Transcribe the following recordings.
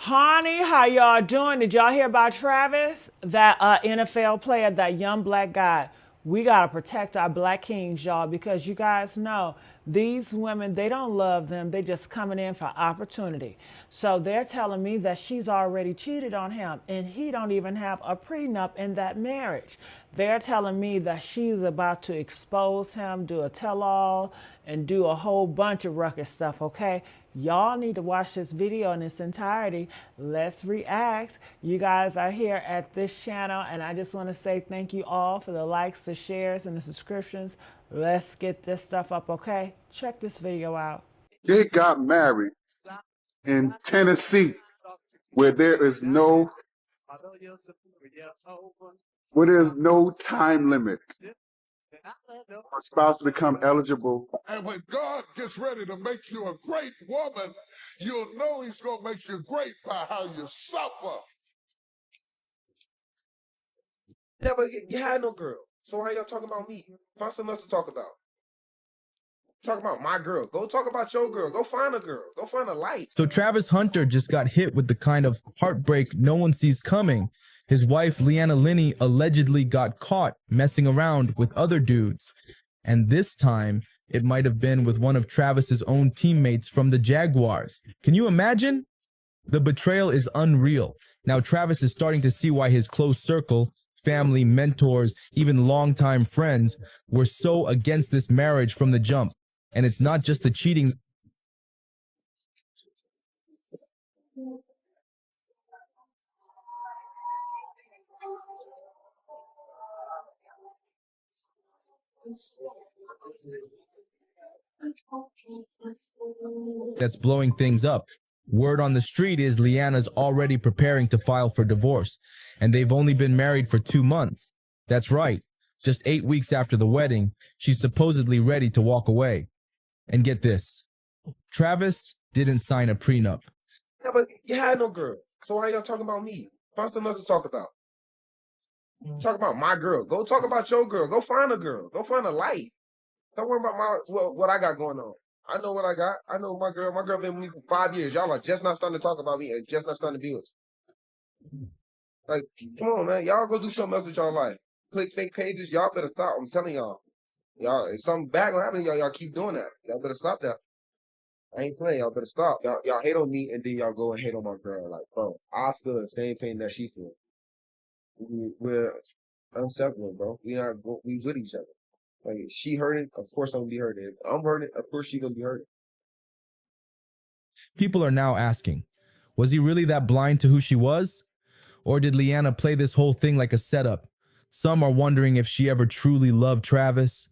Honey, how y'all doing? Did y'all hear about Travis? That NFL player, that young black guy. We gotta protect our black kings, y'all, because you guys know these women, they don't love them. They just coming in for opportunity. So they're telling me that she's already cheated on him and he don't even have a prenup in that marriage. They're telling me that she's about to expose him, do a tell-all, and do a whole bunch of ruckus stuff, okay? Y'all need to watch this video in its entirety. Let's react. You guys are here at this channel, and I just want to say thank you all for the likes, the shares, and the subscriptions. Let's get this stuff up, okay? Check this video out. They got married in Tennessee, where there's no time limit for a spouse to become eligible. And when God gets ready to make you a great woman, you'll know he's going to make you great by how you suffer. Never you had no girl. So why y'all talking about me? Find something else to talk about. Talk about my girl. Go talk about your girl. Go find a girl. Go find a life. So Travis Hunter just got hit with the kind of heartbreak no one sees coming. His wife, Leanna Linney, allegedly got caught messing around with other dudes. And this time, it might have been with one of Travis's own teammates from the Jaguars. Can you imagine? The betrayal is unreal. Now Travis is starting to see why his close circle, family, mentors, even longtime friends were so against this marriage from the jump. And it's not just the cheating. That's blowing things up. Word on the street is Leanna's already preparing to file for divorce, and they've only been married for 2 months. That's right. Just 8 weeks after the wedding, she's supposedly ready to walk away. And get this, Travis didn't sign a prenup. Yeah, but you had no girl. So why y'all talking about me? Find something else to talk about. Talk about my girl. Go talk about your girl. Go find a girl. Go find a life. Don't worry about what I got going on. I know what I got. I know my girl. My girl been with me for 5 years. Y'all are just not starting to talk about me and just not starting to be with. Like, come on, man. Y'all go do something else with y'all life. Click fake pages. Y'all better stop. I'm telling y'all. Y'all, if something bad gonna happen to y'all, y'all keep doing that. Y'all better stop that. I ain't playing. Y'all better stop. Y'all hate on me and then y'all go and hate on my girl. Like, bro, I feel the same pain that she feels. We're inseparable, bro. We with each other. Like, if she hurting, of course I'm gonna be hurting. If I'm hurting, of course she gonna be hurting. People are now asking, was he really that blind to who she was? Or did Leanna play this whole thing like a setup? Some are wondering if she ever truly loved Travis.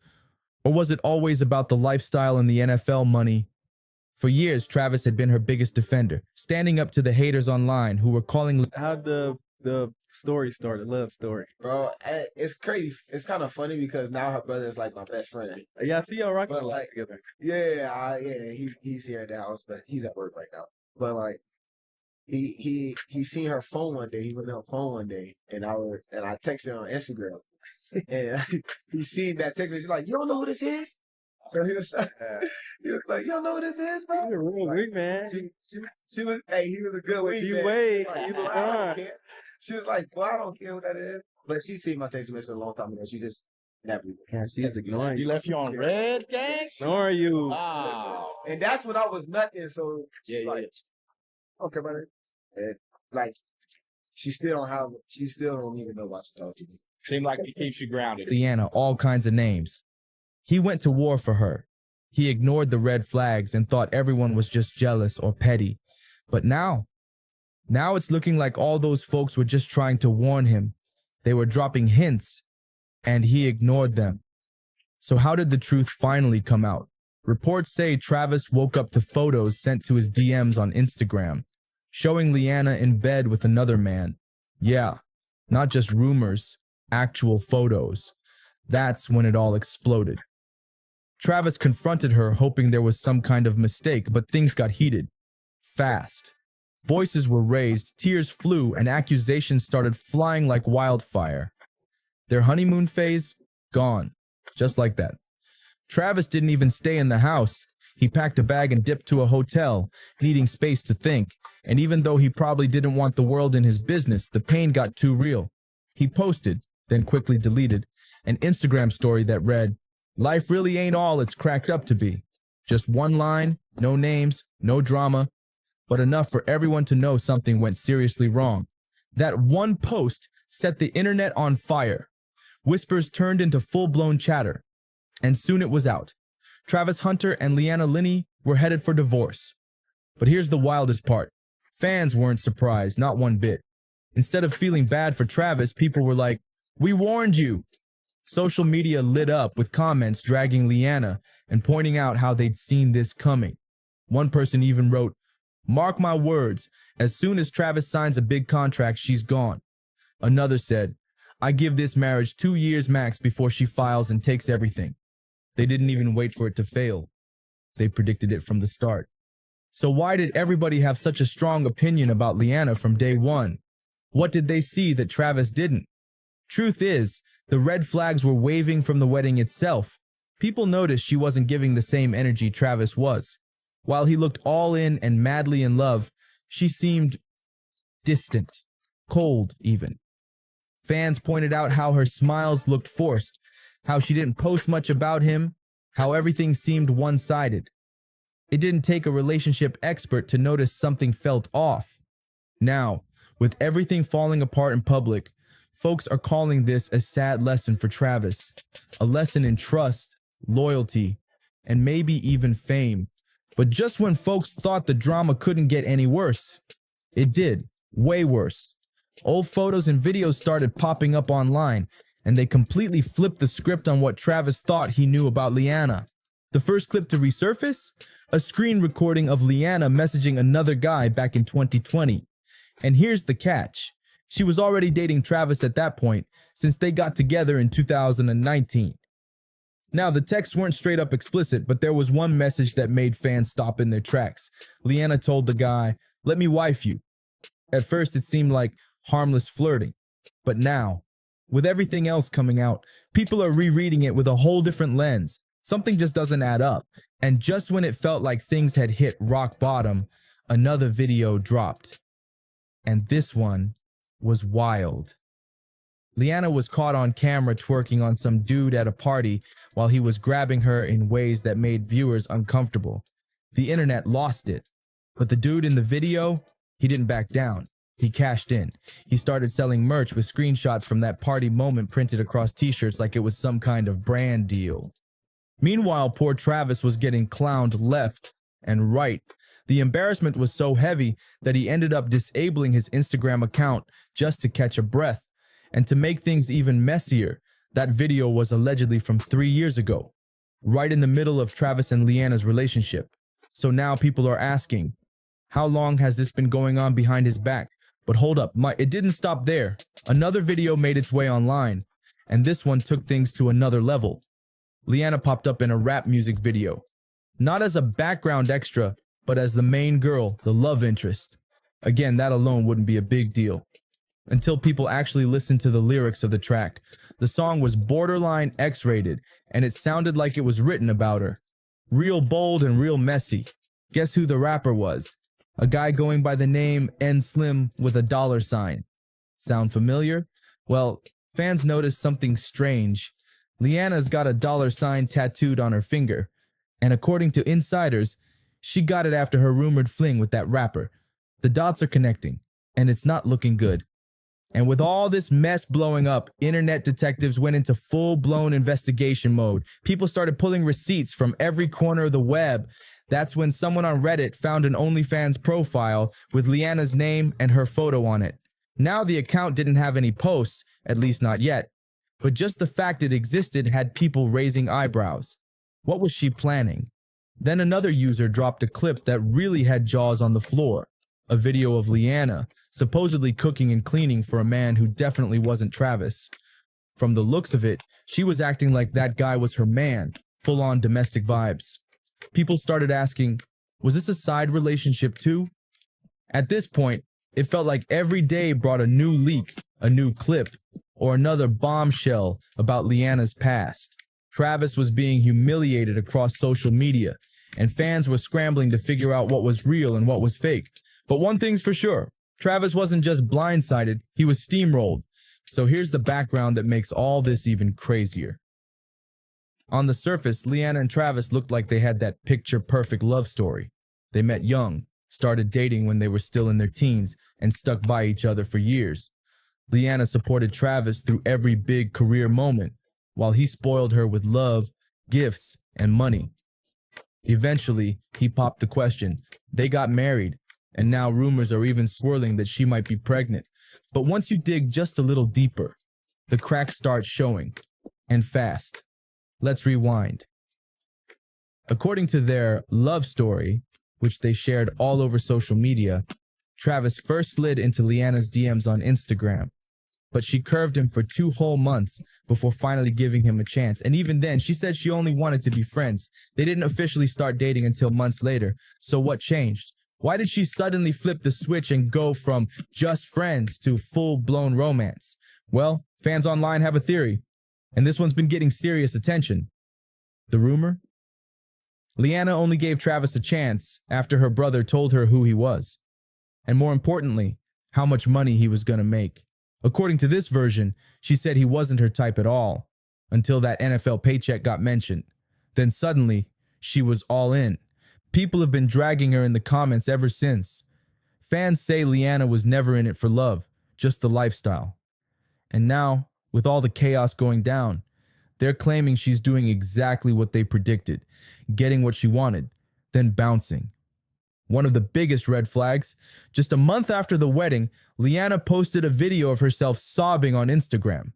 Or was it always about the lifestyle and the NFL money? For years, Travis had been her biggest defender, standing up to the haters online who were calling. How'd the story start, the love story? Bro, it's crazy. It's kind of funny because now her brother is like my best friend. Yeah, I see y'all rocking But a lot like, together. yeah, he's here at the house, but he's at work right now. But like, he seen her phone one day. He went on her phone one day, and I texted her on Instagram, and he seen that text. He's like, "You don't know who this is?" So he was like, "You don't know who this is, bro?" You're a real weak man. She was, hey, he was a good week. You man. wait, She was you like, the "I don't one." care." She was like, "Well, I don't care what that is." But she seen my text message a long time ago. She just never. Yeah, she's ignoring You you. left you on red, gang? Ignoring you. Wow. And that's when I was nothing. So she's Yeah, like, okay, brother. And like, she still don't even know why she talked to me. Seemed like he keeps you grounded. Leanna all kinds of names. He went to war for her. He ignored the red flags and thought everyone was just jealous or petty. But now it's looking like all those folks were just trying to warn him. They were dropping hints, and he ignored them. So how did the truth finally come out? Reports say Travis woke up to photos sent to his DMs on Instagram, showing Leanna in bed with another man. Yeah, not just rumors, actual photos. That's when it all exploded. Travis confronted her, hoping there was some kind of mistake, but things got heated. Fast. Voices were raised, tears flew, and accusations started flying like wildfire. Their honeymoon phase? Gone. Just like that. Travis didn't even stay in the house. He packed a bag and dipped to a hotel, needing space to think. And even though he probably didn't want the world in his business, the pain got too real. He posted, then quickly deleted, an Instagram story that read, "Life really ain't all it's cracked up to be. Just one line, no names, no drama, but enough for everyone to know something went seriously wrong." That one post set the internet on fire. Whispers turned into full-blown chatter, and soon it was out. Travis Hunter and Leanna Linney were headed for divorce. But here's the wildest part. Fans weren't surprised, not one bit. Instead of feeling bad for Travis, people were like, "We warned you." Social media lit up with comments dragging Leanna and pointing out how they'd seen this coming. One person even wrote, "Mark my words, as soon as Travis signs a big contract, she's gone." Another said, "I give this marriage 2 years max before she files and takes everything." They didn't even wait for it to fail. They predicted it from the start. So why did everybody have such a strong opinion about Leanna from day one? What did they see that Travis didn't? Truth is, the red flags were waving from the wedding itself. People noticed she wasn't giving the same energy Travis was. While he looked all in and madly in love, she seemed distant, cold even. Fans pointed out how her smiles looked forced, how she didn't post much about him, how everything seemed one-sided. It didn't take a relationship expert to notice something felt off. Now, with everything falling apart in public, folks are calling this a sad lesson for Travis, a lesson in trust, loyalty, and maybe even fame. But just when folks thought the drama couldn't get any worse, it did, way worse. Old photos and videos started popping up online, and they completely flipped the script on what Travis thought he knew about Leanna. The first clip to resurface? A screen recording of Leanna messaging another guy back in 2020. And here's the catch. She was already dating Travis at that point, since they got together in 2019. Now, the texts weren't straight up explicit, but there was one message that made fans stop in their tracks. Leanna told the guy, "Let me wife you." At first, it seemed like harmless flirting. But now, with everything else coming out, people are rereading it with a whole different lens. Something just doesn't add up. And just when it felt like things had hit rock bottom, another video dropped. And this one was wild. Leanna was caught on camera twerking on some dude at a party while he was grabbing her in ways that made viewers uncomfortable. The internet lost it. But the dude in the video, he didn't back down. He cashed in. He started selling merch with screenshots from that party moment printed across t-shirts like it was some kind of brand deal. Meanwhile, poor Travis was getting clowned left and right. The embarrassment was so heavy that he ended up disabling his Instagram account just to catch a breath. And to make things even messier, that video was allegedly from 3 years ago, right in the middle of Travis and Leanna's relationship. So now people are asking, how long has this been going on behind his back? But hold up, it didn't stop there. Another video made its way online, and this one took things to another level. Leanna popped up in a rap music video, not as a background extra, but as the main girl, the love interest. Again, that alone wouldn't be a big deal. Until people actually listened to the lyrics of the track. The song was borderline X-rated, and it sounded like it was written about her. Real bold and real messy. Guess who the rapper was? A guy going by the name N Slim with a $sign. Sound familiar? Well, fans noticed something strange. Leanna's got a $sign tattooed on her finger, and according to insiders, she got it after her rumored fling with that rapper. The dots are connecting, and it's not looking good. And with all this mess blowing up, internet detectives went into full-blown investigation mode. People started pulling receipts from every corner of the web. That's when someone on Reddit found an OnlyFans profile with Leanna's name and her photo on it. Now the account didn't have any posts, at least not yet. But just the fact it existed had people raising eyebrows. What was she planning? Then another user dropped a clip that really had jaws on the floor. A video of Leanna supposedly cooking and cleaning for a man who definitely wasn't Travis. From the looks of it, she was acting like that guy was her man, full-on domestic vibes. People started asking, was this a side relationship too? At this point, it felt like every day brought a new leak, a new clip, or another bombshell about Leanna's past. Travis was being humiliated across social media, and fans were scrambling to figure out what was real and what was fake. But one thing's for sure, Travis wasn't just blindsided, he was steamrolled. So here's the background that makes all this even crazier. On the surface, Leanna and Travis looked like they had that picture-perfect love story. They met young, started dating when they were still in their teens, and stuck by each other for years. Leanna supported Travis through every big career moment, while he spoiled her with love, gifts, and money. Eventually, he popped the question. They got married, and now rumors are even swirling that she might be pregnant. But once you dig just a little deeper, the cracks start showing, and fast. Let's rewind. According to their love story, which they shared all over social media, Travis first slid into Leanna's DMs on Instagram, but she curved him for 2 whole months before finally giving him a chance. And even then, she said she only wanted to be friends. They didn't officially start dating until months later. So what changed? Why did she suddenly flip the switch and go from just friends to full-blown romance? Well, fans online have a theory, and this one's been getting serious attention. The rumor? Leanna only gave Travis a chance after her brother told her who he was, and more importantly, how much money he was gonna make. According to this version, she said he wasn't her type at all, until that NFL paycheck got mentioned. Then suddenly, she was all in. People have been dragging her in the comments ever since. Fans say Leanna was never in it for love, just the lifestyle. And now, with all the chaos going down, they're claiming she's doing exactly what they predicted, getting what she wanted, then bouncing. One of the biggest red flags, just a month after the wedding, Leanna posted a video of herself sobbing on Instagram.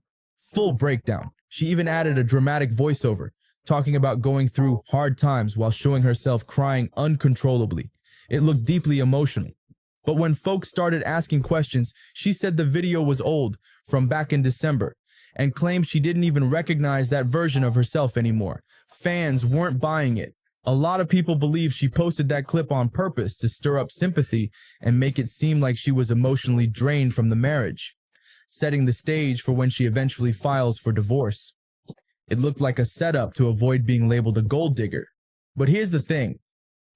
Full breakdown. She even added a dramatic voiceover, talking about going through hard times while showing herself crying uncontrollably. It looked deeply emotional. But when folks started asking questions, she said the video was old, from back in December, and claimed she didn't even recognize that version of herself anymore. Fans weren't buying it. A lot of people believe she posted that clip on purpose to stir up sympathy and make it seem like she was emotionally drained from the marriage, setting the stage for when she eventually files for divorce. It looked like a setup to avoid being labeled a gold digger. But here's the thing.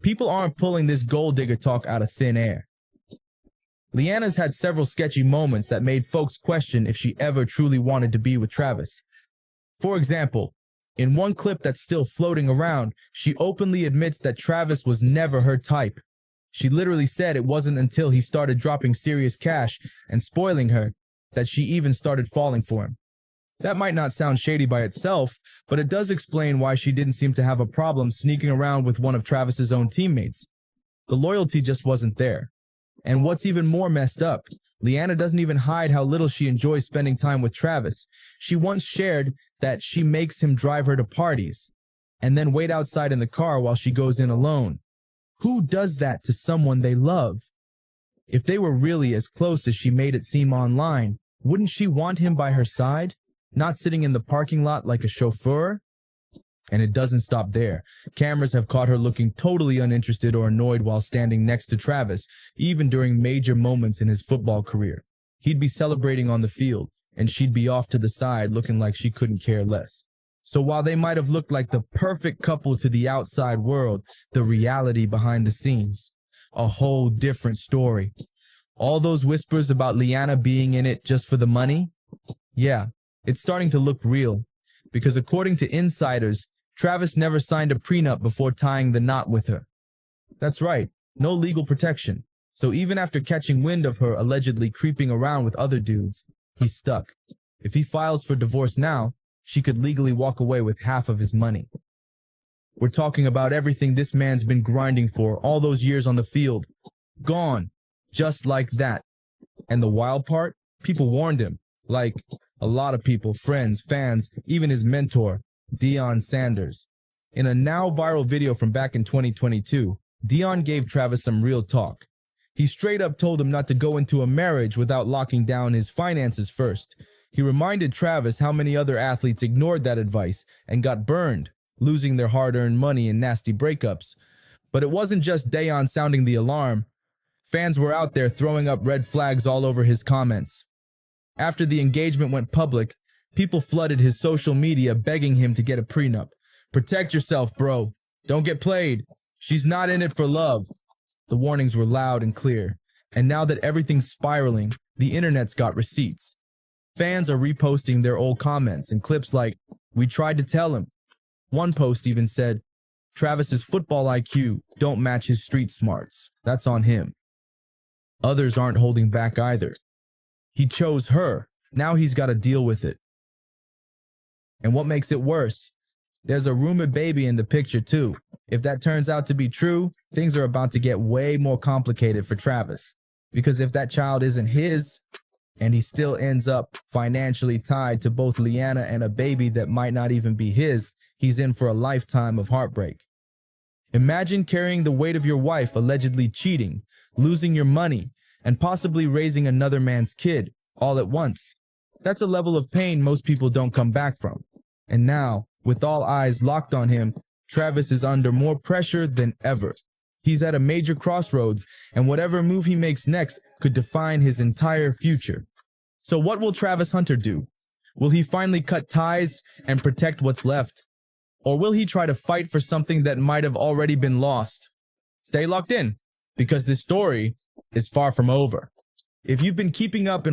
People aren't pulling this gold digger talk out of thin air. Leanna's had several sketchy moments that made folks question if she ever truly wanted to be with Travis. For example, in one clip that's still floating around, she openly admits that Travis was never her type. She literally said it wasn't until he started dropping serious cash and spoiling her that she even started falling for him. That might not sound shady by itself, but it does explain why she didn't seem to have a problem sneaking around with one of Travis's own teammates. The loyalty just wasn't there. And what's even more messed up, Leanna doesn't even hide how little she enjoys spending time with Travis. She once shared that she makes him drive her to parties and then wait outside in the car while she goes in alone. Who does that to someone they love? If they were really as close as she made it seem online, wouldn't she want him by her side, not sitting in the parking lot like a chauffeur? And it doesn't stop there. Cameras have caught her looking totally uninterested or annoyed while standing next to Travis, even during major moments in his football career. He'd be celebrating on the field, and she'd be off to the side looking like she couldn't care less. So while they might have looked like the perfect couple to the outside world, the reality behind the scenes, a whole different story. All those whispers about Leanna being in it just for the money? Yeah, it's starting to look real, because according to insiders, Travis never signed a prenup before tying the knot with her. That's right, no legal protection. So even after catching wind of her allegedly creeping around with other dudes, he's stuck. If he files for divorce now, she could legally walk away with half of his money. We're talking about everything this man's been grinding for all those years on the field. Gone, just like that. And the wild part? People warned him. Like a lot of people, friends, fans, even his mentor, Deion Sanders. In a now viral video from back in 2022, Deion gave Travis some real talk. He straight up told him not to go into a marriage without locking down his finances first. He reminded Travis how many other athletes ignored that advice and got burned, losing their hard-earned money in nasty breakups. But it wasn't just Deion sounding the alarm. Fans were out there throwing up red flags all over his comments. After the engagement went public, people flooded his social media begging him to get a prenup. Protect yourself, bro. Don't get played. She's not in it for love. The warnings were loud and clear. And now that everything's spiraling, the internet's got receipts. Fans are reposting their old comments and clips like, "We tried to tell him." One post even said, "Travis's football IQ don't match his street smarts. That's on him." Others aren't holding back either. He chose her. Now he's got to deal with it. And what makes it worse? There's a rumored baby in the picture too. If that turns out to be true, things are about to get way more complicated for Travis. Because if that child isn't his, and he still ends up financially tied to both Leanna and a baby that might not even be his, he's in for a lifetime of heartbreak. Imagine carrying the weight of your wife allegedly cheating, losing your money, and possibly raising another man's kid all at once. That's a level of pain most people don't come back from. And now, with all eyes locked on him, Travis is under more pressure than ever. He's at a major crossroads, and whatever move he makes next could define his entire future. So what will Travis Hunter do? Will he finally cut ties and protect what's left? Or will he try to fight for something that might have already been lost? Stay locked in, because this story is far from over. If you've been keeping up in